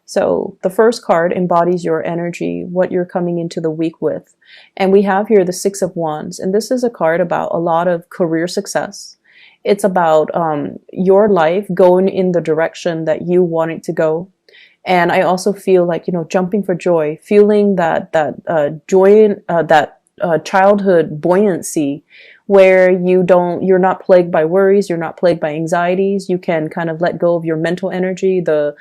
So the first card embodies your energy, what you're coming into the week with. And we have here the Six of Wands. And this is a card about a lot of career success. It's about your life going in the direction that you want it to go. And I also feel like, jumping for joy, feeling that joy, that childhood buoyancy, where you're not plagued by worries, you're not plagued by anxieties. You can kind of let go of your mental energy, the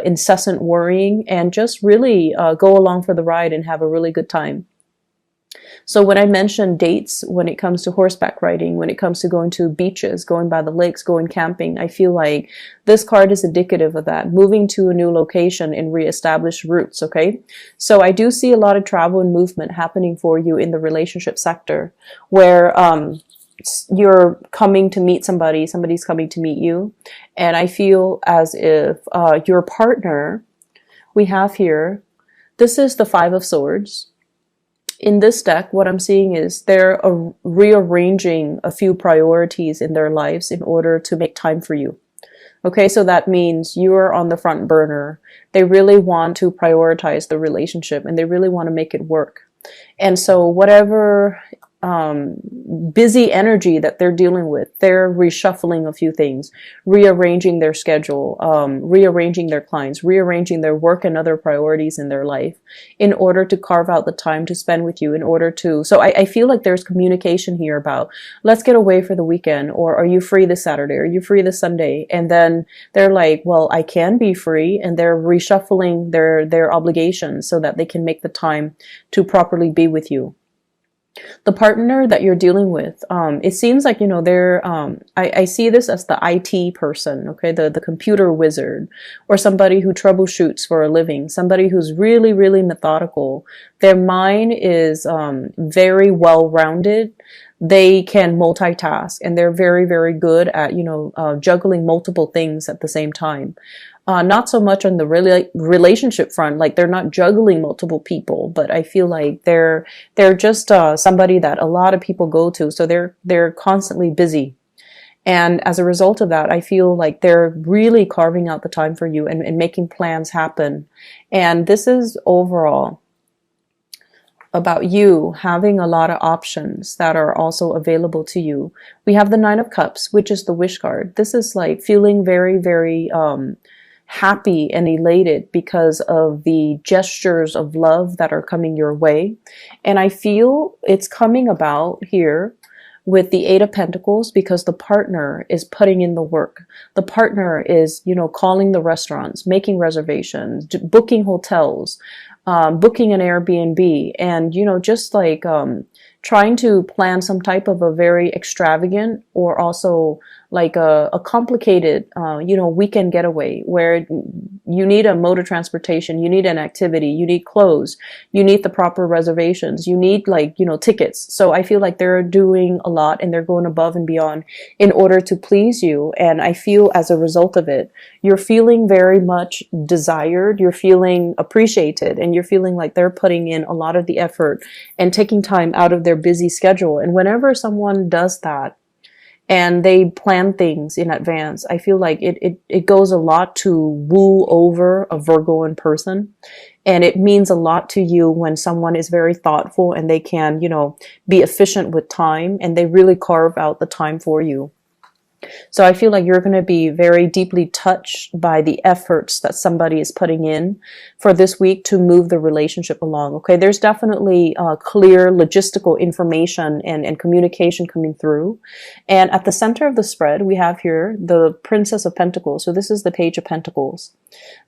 incessant worrying, and just really go along for the ride and have a really good time. So when I mention dates, when it comes to horseback riding, when it comes to going to beaches, going by the lakes, going camping, I feel like this card is indicative of that, moving to a new location and reestablish roots, okay? So I do see a lot of travel and movement happening for you in the relationship sector, where you're coming to meet somebody, somebody's coming to meet you, and I feel as if your partner, we have here, this is the Five of Swords. In this deck, what I'm seeing is they're rearranging a few priorities in their lives in order to make time for you. Okay, so that means you're on the front burner. They really want to prioritize the relationship and they really want to make it work. And so whatever busy energy that they're dealing with, they're reshuffling a few things, rearranging their schedule, rearranging their clients, rearranging their work and other priorities in their life in order to carve out the time to spend with you, in order to, so I feel like there's communication here about, let's get away for the weekend, or are you free this Saturday? Are you free this Sunday? And then they're like, well, I can be free, and they're reshuffling their obligations so that they can make the time to properly be with you. The partner that you're dealing with, it seems like, they're, I see this as the IT person, okay, the computer wizard, or somebody who troubleshoots for a living, somebody who's really, really methodical. Their mind is very well-rounded. They can multitask, and they're very, very good at, juggling multiple things at the same time. Not so much on the relationship front, like they're not juggling multiple people, but I feel like they're just somebody that a lot of people go to, so they're constantly busy. And as a result of that, I feel like they're really carving out the time for you and making plans happen. And this is overall about you having a lot of options that are also available to you. We have the Nine of Cups, which is the wish card. This is like feeling very, very happy and elated because of the gestures of love that are coming your way. And I feel it's coming about here with the Eight of Pentacles because the partner is putting in the work. The partner is, calling the restaurants, making reservations, booking hotels, booking an Airbnb, and, just like trying to plan some type of a very extravagant or also like a complicated, weekend getaway where you need a mode of transportation, you need an activity, you need clothes, you need the proper reservations, you need tickets. So I feel like they're doing a lot and they're going above and beyond in order to please you. And I feel as a result of it, you're feeling very much desired, you're feeling appreciated, and you're feeling like they're putting in a lot of the effort and taking time out of their busy schedule. And whenever someone does that, and they plan things in advance, I feel like it goes a lot to woo over a Virgoan person. And it means a lot to you when someone is very thoughtful and they can, be efficient with time, and they really carve out the time for you. So I feel like you're going to be very deeply touched by the efforts that somebody is putting in for this week to move the relationship along. Okay, there's definitely clear logistical information and communication coming through. And at the center of the spread, we have here the Princess of Pentacles. So this is the Page of Pentacles.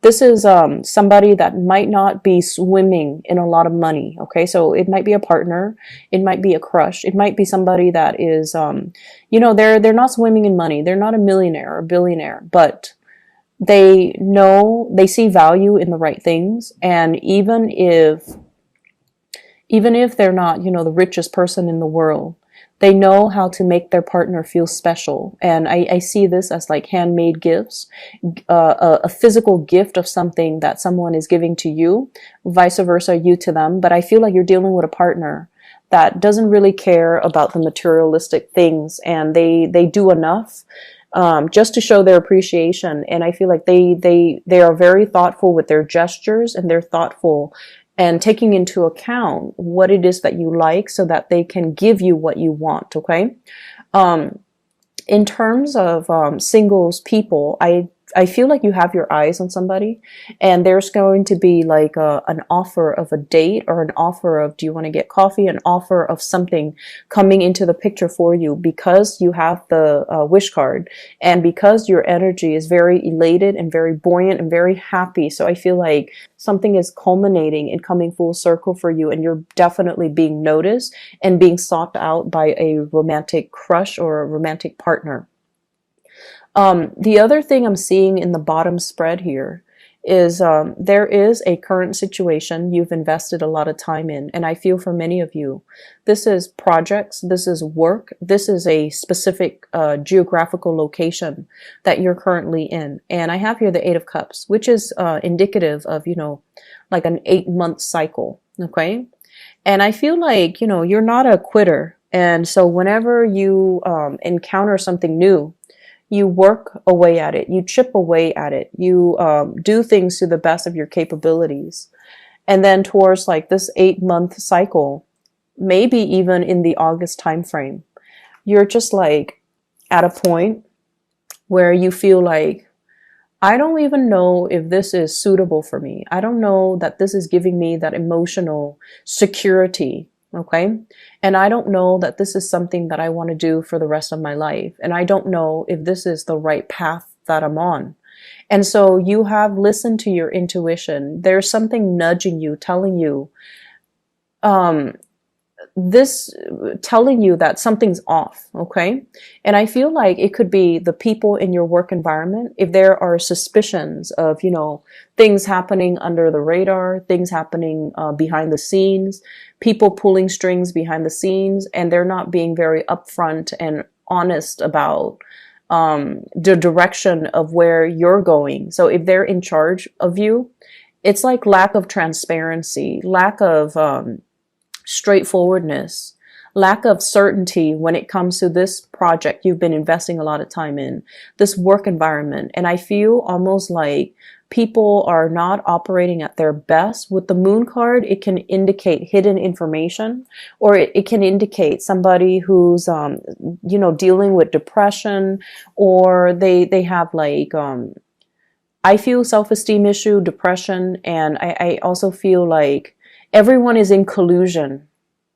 This is somebody that might not be swimming in a lot of money. Okay, so it might be a partner, it might be a crush, it might be somebody that is, they're not swimming in money. They're not a millionaire or billionaire, but they see value in the right things. And even if they're not, the richest person in the world, they know how to make their partner feel special. And I see this as like handmade gifts, a physical gift of something that someone is giving to you, vice versa, you to them. But I feel like you're dealing with a partner that doesn't really care about the materialistic things, and they do enough just to show their appreciation. And I feel like they are very thoughtful with their gestures, and they're thoughtful and taking into account what it is that you like so that they can give you what you want. Okay. In terms of singles people, I feel like you have your eyes on somebody, and there's going to be like an offer of a date, or an offer of, do you want to get coffee? An offer of something coming into the picture for you, because you have the wish card, and because your energy is very elated and very buoyant and very happy. So I feel like something is culminating and coming full circle for you, and you're definitely being noticed and being sought out by a romantic crush or a romantic partner. The other thing I'm seeing in the bottom spread here is there is a current situation you've invested a lot of time in. And I feel for many of you, this is projects, this is work, this is a specific geographical location that you're currently in. And I have here the Eight of Cups, which is indicative of, like an 8-month cycle. Okay. And I feel like, you're not a quitter. And so whenever you encounter something new, you work away at it, you chip away at it, you do things to the best of your capabilities. And then towards like this 8-month cycle, maybe even in the August timeframe, you're just like at a point where you feel like, I don't even know if this is suitable for me. I don't know that this is giving me that emotional security. Okay. And I don't know that this is something that I want to do for the rest of my life. And I don't know if this is the right path that I'm on. And so you have listened to your intuition. There's something nudging you, telling you, telling you that something's off. Okay. And I feel like it could be the people in your work environment. If there are suspicions of, things happening under the radar, things happening behind the scenes, people pulling strings behind the scenes, and they're not being very upfront and honest about the direction of where you're going. So if they're in charge of you, it's like lack of transparency, lack of straightforwardness, lack of certainty when it comes to this project you've been investing a lot of time in, this work environment. And I feel almost like people are not operating at their best. With the Moon card, it can indicate hidden information, or it can indicate somebody who's, dealing with depression, or they have like, I feel self-esteem issue, depression, and I also feel like everyone is in collusion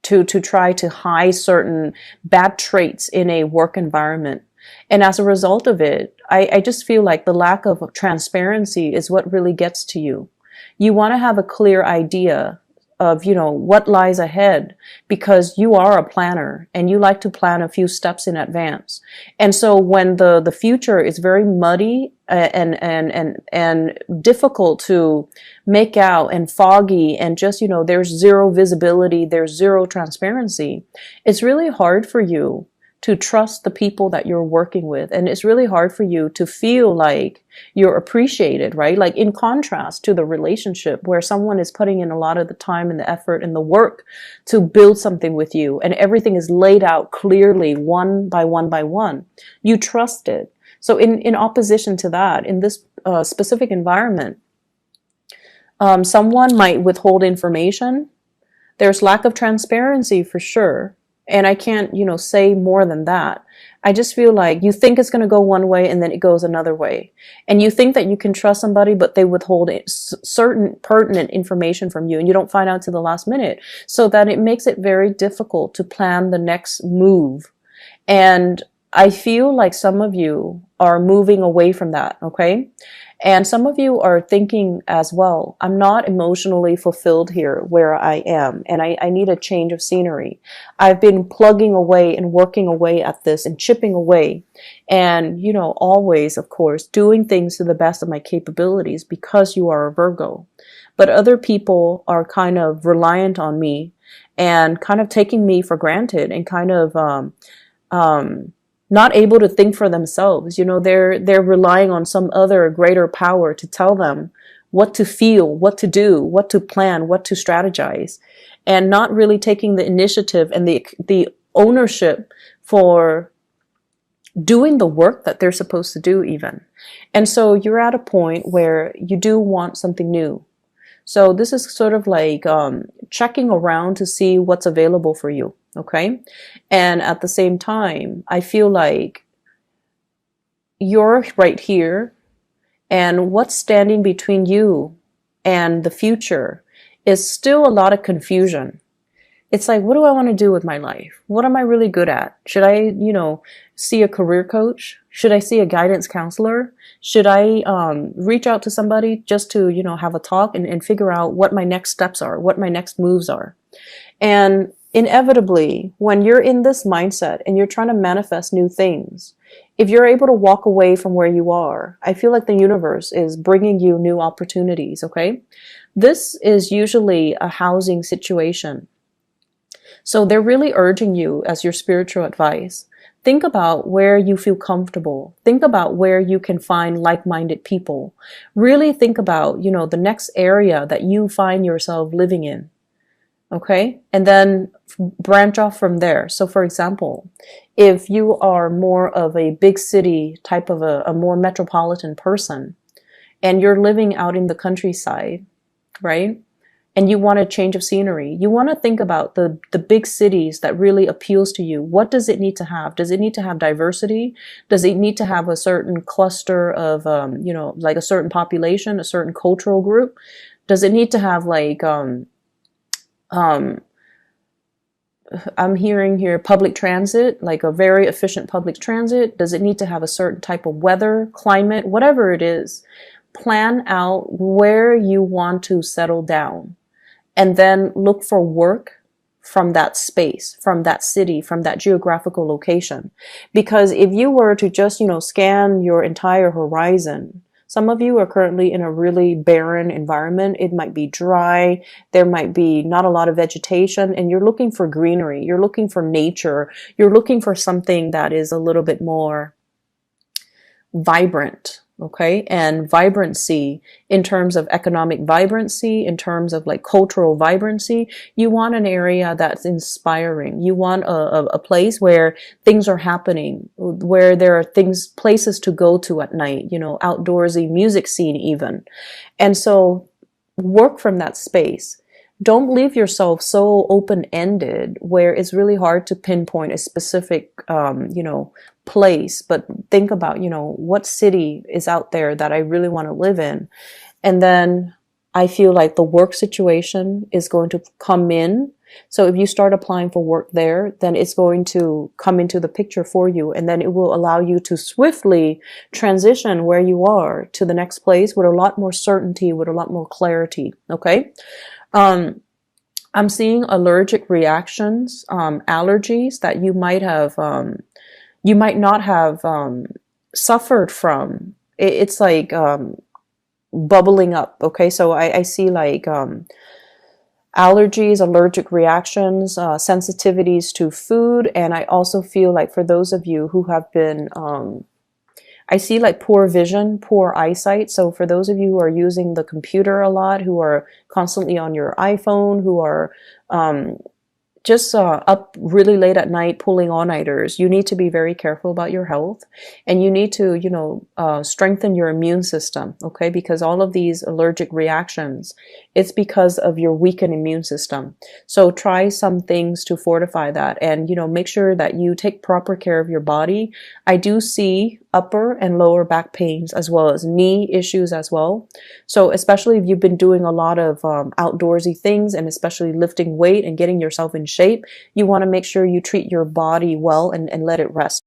to try to hide certain bad traits in a work environment. And as a result of it, I just feel like the lack of transparency is what really gets to you. You want to have a clear idea of, what lies ahead, because you are a planner and you like to plan a few steps in advance. And so when the future is very muddy and difficult to make out and foggy, and just, there's zero visibility, there's zero transparency, it's really hard for you to trust the people that you're working with. And it's really hard for you to feel like you're appreciated, right? Like in contrast to the relationship where someone is putting in a lot of the time and the effort and the work to build something with you, and everything is laid out clearly one by one by one. You trust it. So in opposition to that, in this specific environment, someone might withhold information. There's lack of transparency for sure. And I can't, say more than that. I just feel like you think it's going to go one way and then it goes another way. And you think that you can trust somebody, but they withhold certain pertinent information from you, and you don't find out to the last minute. So that it makes it very difficult to plan the next move. And I feel like some of you are moving away from that, okay? And some of you are thinking as well, I'm not emotionally fulfilled here where I am, and I need a change of scenery. I've been plugging away and working away at this and chipping away, and, always, of course, doing things to the best of my capabilities, because you are a Virgo. But other people are kind of reliant on me and kind of taking me for granted, and kind of not able to think for themselves. They're relying on some other greater power to tell them what to feel, what to do, what to plan, what to strategize, and not really taking the initiative and the ownership for doing the work that they're supposed to do even. And so you're at a point where you do want something new. So this is sort of like checking around to see what's available for you, okay? And at the same time, I feel like you're right here, and what's standing between you and the future is still a lot of confusion. It's like, what do I want to do with my life? What am I really good at? Should I, see a career coach? Should I see a guidance counselor? Should I reach out to somebody just to, have a talk and figure out what my next steps are, what my next moves are? And inevitably, when you're in this mindset and you're trying to manifest new things, if you're able to walk away from where you are, I feel like the universe is bringing you new opportunities, okay? This is usually a housing situation. So they're really urging you as your spiritual advice. Think about where you feel comfortable. Think about where you can find like-minded people. Really think about, the next area that you find yourself living in. Okay? And then branch off from there. So for example, if you are more of a big city type of a more metropolitan person, and you're living out in the countryside, right? And you want a change of scenery, you want to think about the big cities that really appeals to you. What does it need to have? Does it need to have diversity? Does it need to have a certain cluster of, like a certain population, a certain cultural group? Does it need to have like, I'm hearing here public transit, like a very efficient public transit? Does it need to have a certain type of weather, climate, whatever it is? Plan out where you want to settle down. And then look for work from that space, from that city, from that geographical location. Because if you were to just, scan your entire horizon, some of you are currently in a really barren environment. It might be dry. There might be not a lot of vegetation, and you're looking for greenery. You're looking for nature. You're looking for something that is a little bit more vibrant. Okay, and vibrancy in terms of economic vibrancy, in terms of like cultural vibrancy, you want an area that's inspiring. You want a place where things are happening, where there are places to go to at night, outdoorsy music scene even. And so work from that space. Don't leave yourself so open-ended where it's really hard to pinpoint a specific, place, but think about, what city is out there that I really want to live in. And then I feel like the work situation is going to come in. So if you start applying for work there, then it's going to come into the picture for you. And then it will allow you to swiftly transition where you are to the next place with a lot more certainty, with a lot more clarity. Okay. I'm seeing allergic reactions, allergies that you might have, you might not have suffered from. It's like bubbling up. Okay, so I see like allergies, allergic reactions, sensitivities to food, and I also feel like for those of you who have been, I see like poor vision, poor eyesight. So for those of you who are using the computer a lot, who are constantly on your iPhone, who are just up really late at night pulling all-nighters, you need to be very careful about your health, and you need to, strengthen your immune system, okay? Because all of these allergic reactions, it's because of your weakened immune system. So try some things to fortify that, and, make sure that you take proper care of your body. I do see upper and lower back pains as well as knee issues as well. So especially if you've been doing a lot of outdoorsy things, and especially lifting weight and getting yourself in shape, you want to make sure you treat your body well and let it rest.